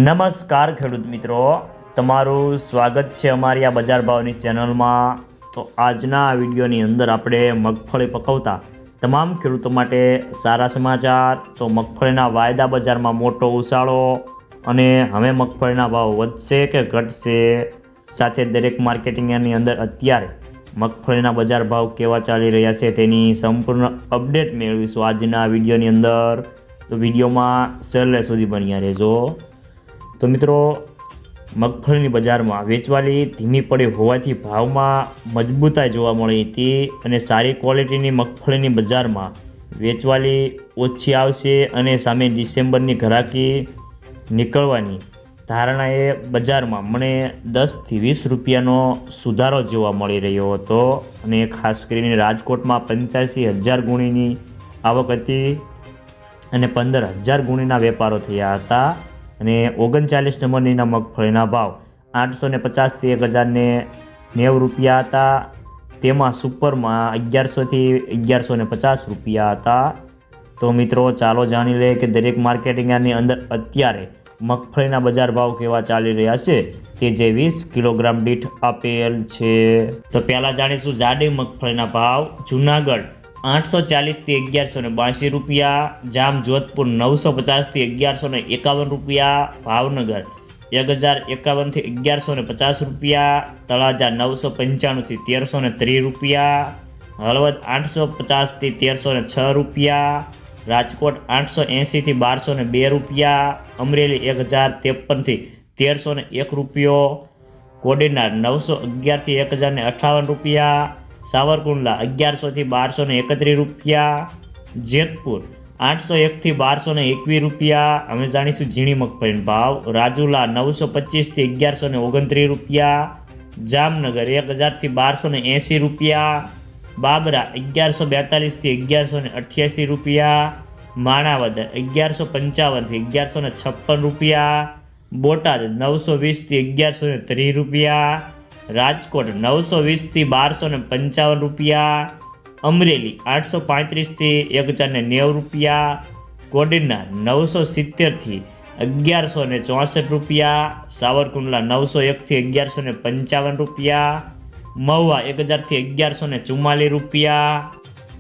નમસ્કાર ખેડૂત મિત્રો, તમારું સ્વાગત છે અમારી આ બજાર ભાવની ચેનલમાં। તો આજના આ વિડીયોની અંદર આપણે મગફળી પકવતા તમામ ખેડૂતો માટે સારા સમાચાર। તો મગફળીના વાયદા બજારમાં મોટો ઉછાળો અને હવે મગફળીના ભાવ વધશે કે ઘટશે, સાથે દરેક માર્કેટિંગની અંદર અત્યારે મગફળીના બજાર ભાવ કેવા ચાલી રહ્યા છે તેની સંપૂર્ણ અપડેટ મેળવીશું આજના વિડીયોની અંદર। તો વિડીયોમાં છેલ્લે સુધી બન્યા રહેજો। તો મિત્રો, મગફળીની બજારમાં વેચવાલી ધીમી પડી હોવાથી ભાવમાં મજબૂતાઈ જોવા મળી હતી અને સારી ક્વોલિટીની મગફળીની બજારમાં વેચવાલી ઓછી આવશે અને સામે ડિસેમ્બરની ઘરાકી નીકળવાની ધારણાએ બજારમાં મને 10 થી 20 રૂપિયાનો સુધારો જોવા મળી રહ્યો હતો અને ખાસ કરીને રાજકોટમાં 85,000 ગુણીની આવક હતી અને 15,000 ગુણીના વેપારો થયા હતા અને 39 નંબરની મગફળીના ભાવ 850 થી 1,090 રૂપિયા હતા। તેમાં સુપરમાં 1100 થી 1150 રૂપિયા હતા। તો મિત્રો, ચાલો જાણી લે કે દરેક માર્કેટિંગની અંદર અત્યારે મગફળીના બજાર ભાવ કેવા ચાલી રહ્યા છે તે જે 20 કિલોગ્રામ દીઠ આપેલ છે। તો પહેલાં જાણીશું જાડી મગફળીના ભાવ। જૂનાગઢ 840 થી 1182 રૂપિયા, જામ જોધપુર 950 થી 1151 રૂપિયા, ભાવનગર 1051 થી 1150 રૂપિયા, તળાજા 995 થી 1330 રૂપિયા, હળવદ 850 થી 1306 રૂપિયા, રાજકોટ 880 થી 1202 રૂપિયા, અમરેલી 1053 થી 1301 રૂપિયો, કોડીનાર 911 થી 1058 રૂપિયા, સાવરકુંડલા 1100 થી 1231 રૂપિયા, જેતપુર 801 થી 1221 રૂપિયા। અમે જાણીશું ઝીણી મગફળીનો ભાવ। રાજુલા 925 થી 1129 રૂપિયા, જામનગર 1000 થી 1280 રૂપિયા, બાબરા 1142 થી 1188 રૂપિયા, માણાવદર 1155 થી 1156 રૂપિયા, બોટાદ 920 થી 1130 રૂપિયા, રાજકોટ 920 થી 1255 રૂપિયા, અમરેલી 835 થી 1090 રૂપિયા, કોડીનાર 970 થી 1164 રૂપિયા, સાવરકુંડલા 901 થી 1155 રૂપિયા, મહુવા 1000 થી 1144 રૂપિયા,